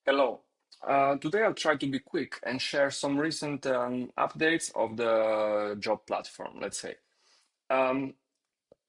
Hello. Today I'll try to be quick and share some recent updates of the job platform, let's say. Um,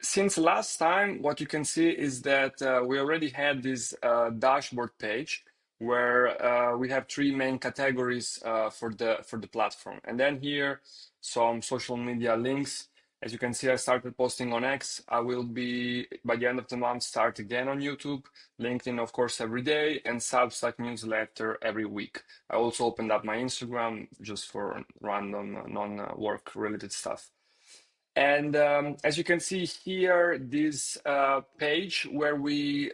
since last time, what you can see is that we already had this dashboard page where we have three main categories for the platform, and then here some social media links. As you can see, I started posting on X. I will be by the end of the month start again on YouTube, LinkedIn, of course, every day, and Substack newsletter every week. I also opened up my Instagram just for random non-work related stuff. And as you can see here, this page where we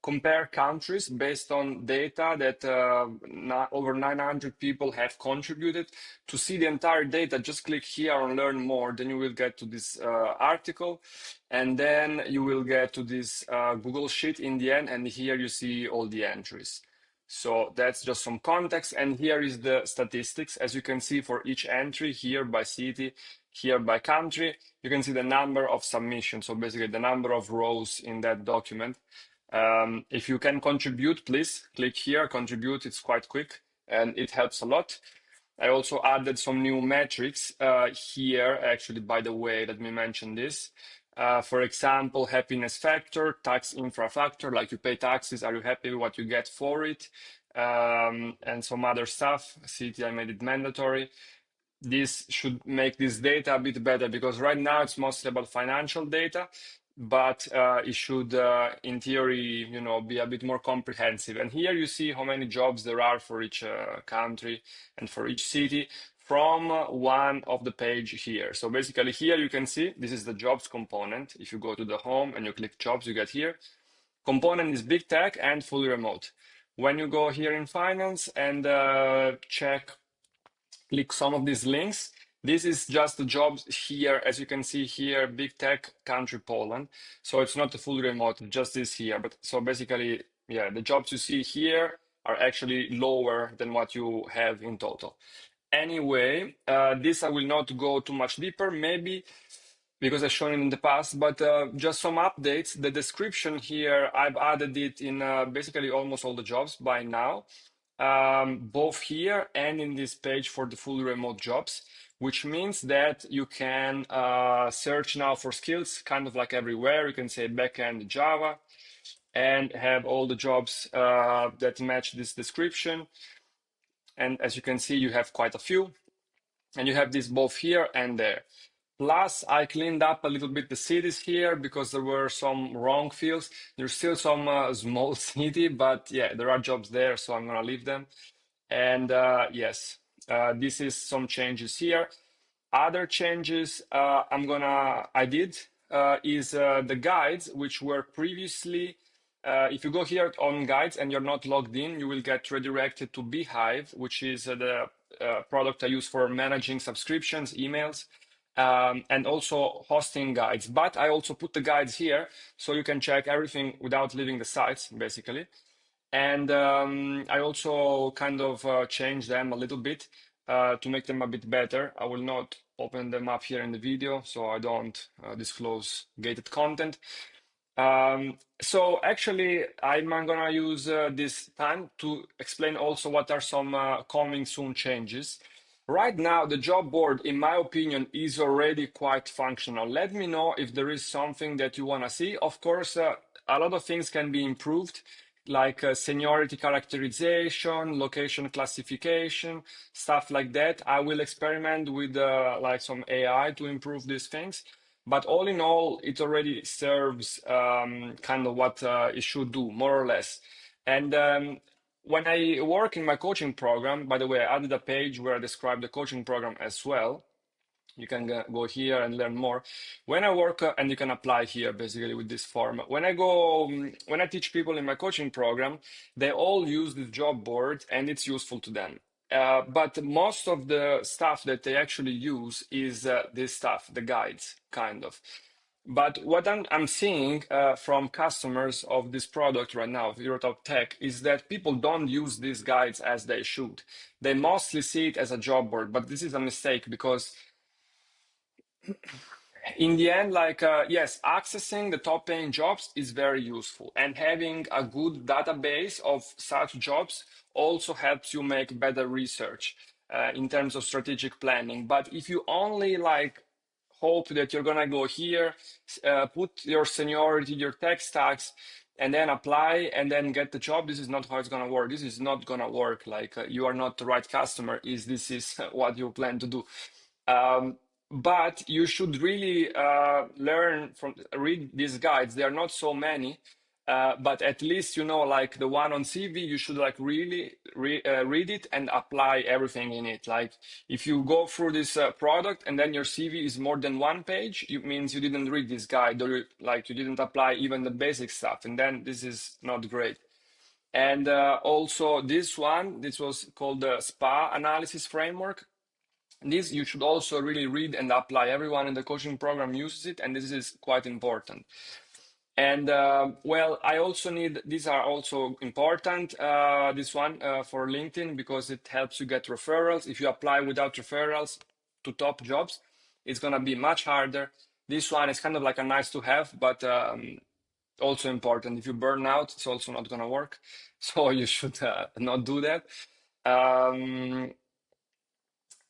compare countries based on data that over 900 people have contributed. To see the entire data, just click here on Learn More. Then you will get to this article. And then you will get to this Google Sheet in the end. And here you see all the entries. So that's just some context. And here is the statistics. As you can see for each entry here by city, here by country, you can see the number of submissions. So basically the number of rows in that document. If you can contribute, please click here, contribute. It's quite quick and it helps a lot. I also added some new metrics here, actually, by the way, let me mention this. For example, happiness factor, tax infra factor, like you pay taxes, are you happy with what you get for it? And some other stuff. City, I made it mandatory. This should make this data a bit better because right now it's mostly about financial data, but it should, in theory, be a bit more comprehensive. And here you see how many jobs there are for each country and for each city from one of the page here. So basically here you can see this is the jobs component. If you go to the home and you click jobs, you get here. Component is big tech and fully remote. When you go here in finance and click some of these links. This is just the jobs here, as you can see here, big tech country Poland. So it's not a full remote, just this here. But so basically, yeah, the jobs you see here are actually lower than what you have in total. Anyway, this I will not go too much deeper, maybe because I've shown it in the past, but just some updates. The description here, I've added it in basically almost all the jobs by now, both here and in this page for the fully remote jobs, which means that you can search now for skills, kind of like everywhere. You can say backend Java and have all the jobs that match this description. And as you can see, you have quite a few. And you have this both here and there. Plus, I cleaned up a little bit the cities here because there were some wrong fields. There's still some small city, but yeah, there are jobs there, so I'm gonna leave them. And yes, this is some changes here. Other changes I did is the guides, which were previously, if you go here on guides and you're not logged in, you will get redirected to Beehive, which is the product I use for managing subscriptions, emails, and also hosting guides. But I also put the guides here so you can check everything without leaving the sites, basically. And I also kind of changed them a little bit to make them a bit better. I will not open them up here in the video, so I don't disclose gated content. So actually, I'm gonna use this time to explain also what are some coming soon changes. Right now, the job board, in my opinion, is already quite functional. Let me know if there is something that you want to see. Of course, a lot of things can be improved, like seniority characterization, location classification, stuff like that. I will experiment with like some AI to improve these things. But all in all, it already serves kind of what it should do, more or less. And when I work in my coaching program, by the way, I added a page where I describe the coaching program as well. You can go here and learn more. When I work, and you can apply here basically with this form. When when I teach people in my coaching program, they all use this job board and it's useful to them. But most of the stuff that they actually use is this stuff, the guides, kind of. But what I'm seeing from customers of this product right now, of Eurotop Tech, is that people don't use these guides as they should. They mostly see it as a job board, but this is a mistake because In the end, yes, accessing the top paying jobs is very useful, and having a good database of such jobs also helps you make better research in terms of strategic planning. But if you only hope that you're gonna go here, put your seniority, your tech stacks, and then apply and then get the job, this is not how it's gonna work. This is not gonna work. You are not the right customer. Is this is what you plan to do? Um, but you should really read these guides. There are not so many, but at least you know, like the one on CV, you should really read it and apply everything in it. Like if you go through this product and then your CV is more than one page, it means you didn't read this guide, or you didn't apply even the basic stuff, and then this is not great. And also this was called the SPA analysis framework. This you should also really read and apply. Everyone in the coaching program uses it, and this is quite important. And well, I also need, these are also important, this one for LinkedIn, because it helps you get referrals. If you apply without referrals to top jobs, it's going to be much harder. This one is kind of like a nice to have, but also important. If you burn out, it's also not going to work. So you should not do that.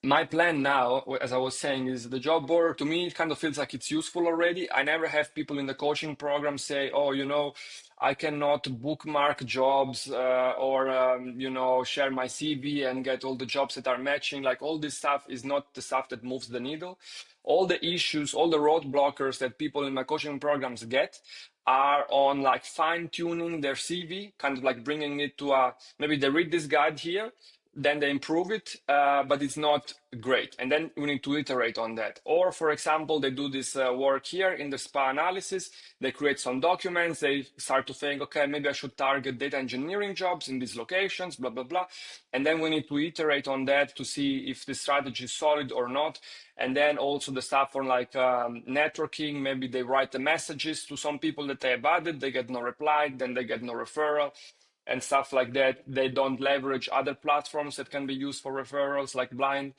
My plan now, as I was saying, is the job board. To me, it kind of feels like it's useful already. I never have people in the coaching program say, "Oh, I cannot bookmark jobs or share my CV and get all the jobs that are matching." Like all this stuff is not the stuff that moves the needle. All the issues, all the roadblockers that people in my coaching programs get are on like fine tuning their CV, kind of like bringing it to maybe they read this guide here, then they improve it, but it's not great. And then we need to iterate on that. Or, for example, they do this work here in the SPA analysis. They create some documents. They start to think, okay, maybe I should target data engineering jobs in these locations, blah, blah, blah. And then we need to iterate on that to see if the strategy is solid or not. And then also the stuff for networking. Maybe they write the messages to some people that they have added. They get no reply, then they get no referral and stuff like that. They don't leverage other platforms that can be used for referrals like Blind.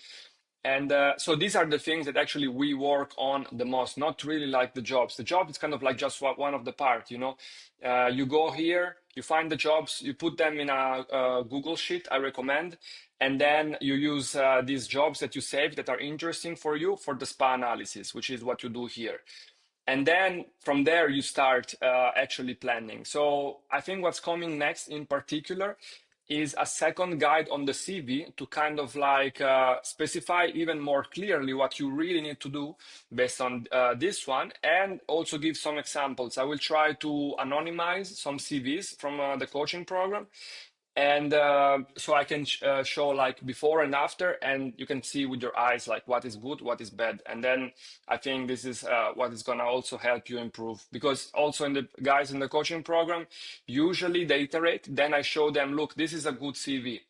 And so these are the things that actually we work on the most, not really like the jobs. The job is kind of like just one of the part, you go here, you find the jobs, you put them in a Google Sheet, I recommend, and then you use these jobs that you save that are interesting for you for the SPA analysis, which is what you do here. And then from there, you start actually planning. So I think what's coming next in particular is a second guide on the CV to kind of specify even more clearly what you really need to do based on this one, and also give some examples. I will try to anonymize some CVs from the coaching program, and so I can show like before and after, and you can see with your eyes like what is good, what is bad. And then I think this is what is going to also help you improve, because also in the guys in the coaching program, usually they iterate, then I show them, look, this is a good CV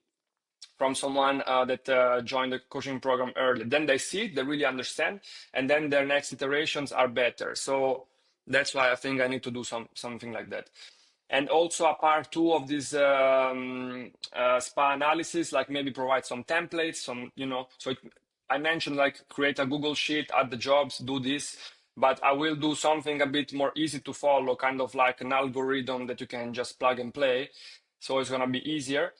from someone that joined the coaching program early. Then they see it, they really understand, and then their next iterations are better. So that's why I think I need to do something like that. And also a part two of this SPA analysis, like maybe provide some templates, I mentioned like create a Google Sheet, add the jobs, do this, but I will do something a bit more easy to follow, kind of like an algorithm that you can just plug and play. So it's gonna be easier.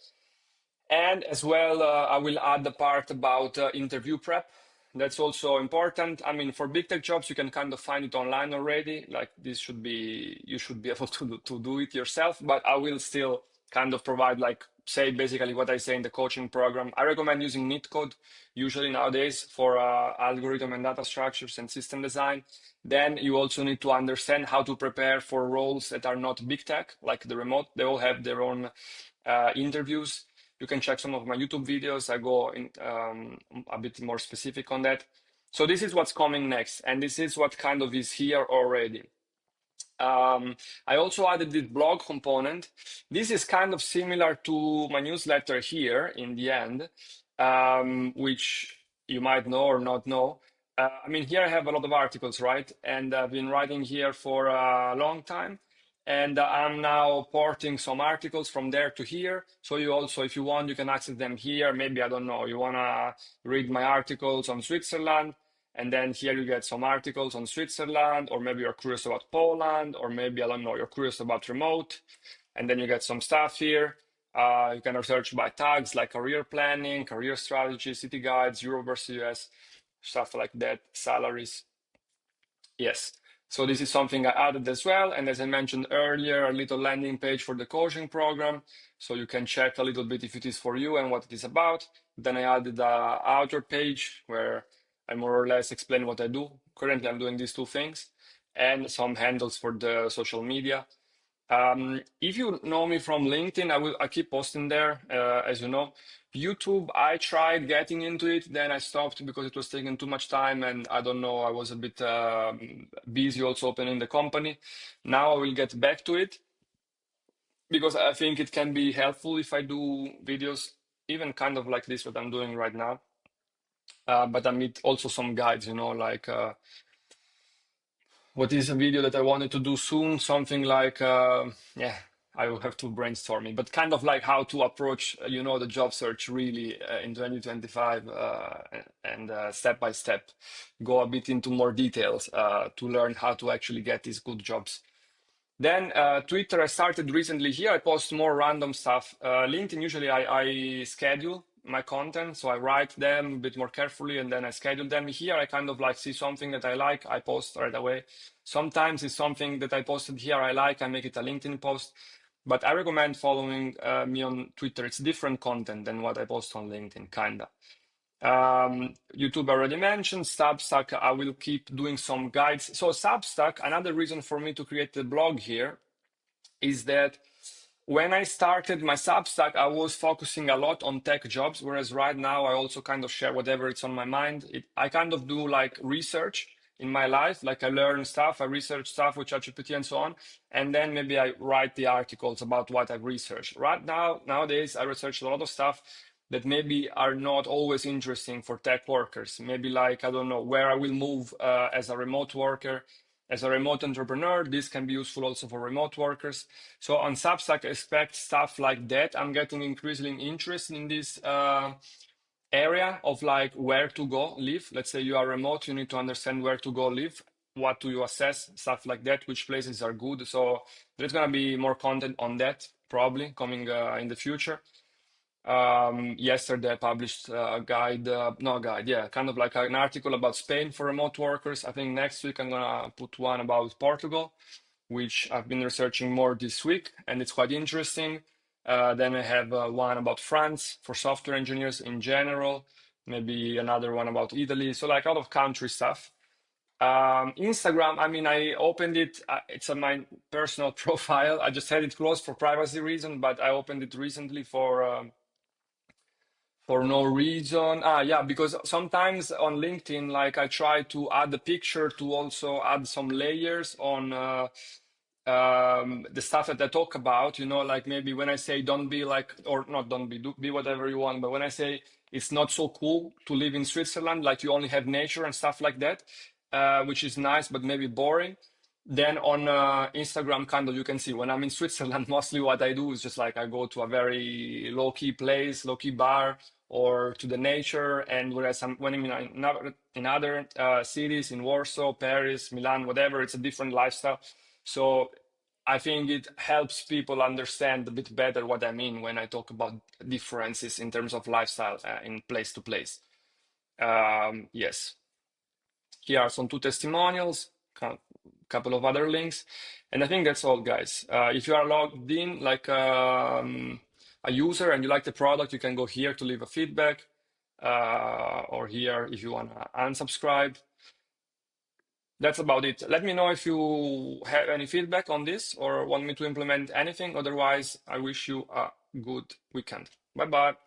And as well, I will add the part about interview prep. That's also important. I mean, for big tech jobs, you can kind of find it online already. Like you should be able to do it yourself, but I will still kind of provide say basically what I say in the coaching program. I recommend using NeetCode usually nowadays for algorithm and data structures and system design. Then you also need to understand how to prepare for roles that are not big tech, like the remote. They all have their own interviews. You can check some of my YouTube videos. I go in a bit more specific on that. So this is what's coming next, and this is what kind of is here already. I also added this blog component. This is kind of similar to my newsletter here in the end, which you might know or not know. I mean, here I have a lot of articles, right? And I've been writing here for a long time. And I'm now porting some articles from there to here. So you also, if you want, you can access them here. Maybe, I don't know, you want to read my articles on Switzerland. And then here you get some articles on Switzerland, or maybe you're curious about Poland, or maybe, I don't know, you're curious about remote. And then you get some stuff here. You can research by tags like career planning, career strategy, city guides, Europe versus US, stuff like that, salaries. Yes. So this is something I added as well. And as I mentioned earlier, a little landing page for the coaching program. So you can check a little bit if it is for you and what it is about. Then I added a outer page where I more or less explain what I do. Currently, I'm doing these two things and some handles for the social media. If you know me from LinkedIn, I keep posting there, as you know. YouTube, I tried getting into it, then I stopped because it was taking too much time, and I don't know, I was a bit busy also opening the company. Now I will get back to it because I think it can be helpful if I do videos, even kind of like this, what I'm doing right now. But I need also some guides, like what is a video that I wanted to do soon? Something like, yeah, I will have to brainstorm it, but kind of like how to approach, the job search really in 2025 and step by step, go a bit into more details to learn how to actually get these good jobs. Then Twitter, I started recently here. I post more random stuff. LinkedIn, usually I schedule my content. So I write them a bit more carefully and then I schedule them. Here, I kind of like see something that I like, I post right away. Sometimes it's something that I posted here I like, I make it a LinkedIn post. But I recommend following me on Twitter. It's different content than what I post on LinkedIn, kinda. YouTube already mentioned. Substack, I will keep doing some guides. So Substack, another reason for me to create the blog here is that when I started my Substack, I was focusing a lot on tech jobs, whereas right now I also kind of share whatever it's on my mind. I kind of do like research in my life, like I learn stuff, I research stuff with ChatGPT and so on, and then maybe I write the articles about what I've researched. Right now, nowadays, I research a lot of stuff that maybe are not always interesting for tech workers. Maybe like, I don't know, where I will move as a remote worker, as a remote entrepreneur. This can be useful also for remote workers. So on Substack, expect stuff like that. I'm getting increasingly interested in this area of like where to go live. Let's say you are remote, you need to understand where to go live. What do you assess? Stuff like that, which places are good. So there's going to be more content on that probably coming in the future. Yesterday I published a guide, no guide, yeah, kind of like an article about Spain for remote workers. I think next week I'm gonna put one about Portugal, which I've been researching more this week, and it's quite interesting. Then I have one about France for software engineers in general, maybe another one about Italy. So like out of country stuff. Instagram, I mean, I opened it. It's on my personal profile. I just had it closed for privacy reason, but I opened it recently for no reason. Yeah, because sometimes on LinkedIn, like I try to add the picture to also add some layers on the stuff that I talk about, like maybe when I say don't be like, or not don't be, be whatever you want, but when I say it's not so cool to live in Switzerland, like you only have nature and stuff like that, which is nice, but maybe boring. Then on Instagram, kind of, you can see when I'm in Switzerland, mostly what I do is just like I go to a very low-key place, low-key bar, or to the nature. And whereas when I'm in other cities, in Warsaw, Paris, Milan, whatever, it's a different lifestyle. So I think it helps people understand a bit better what I mean when I talk about differences in terms of lifestyle in place to place. Yes, here are some two testimonials, a couple of other links, and I think that's all, guys. If you are logged in like a user and you like the product, you can go here to leave a feedback, or here if you want to unsubscribe. That's about it. Let me know if you have any feedback on this or want me to implement anything. Otherwise, I wish you a good weekend. Bye bye.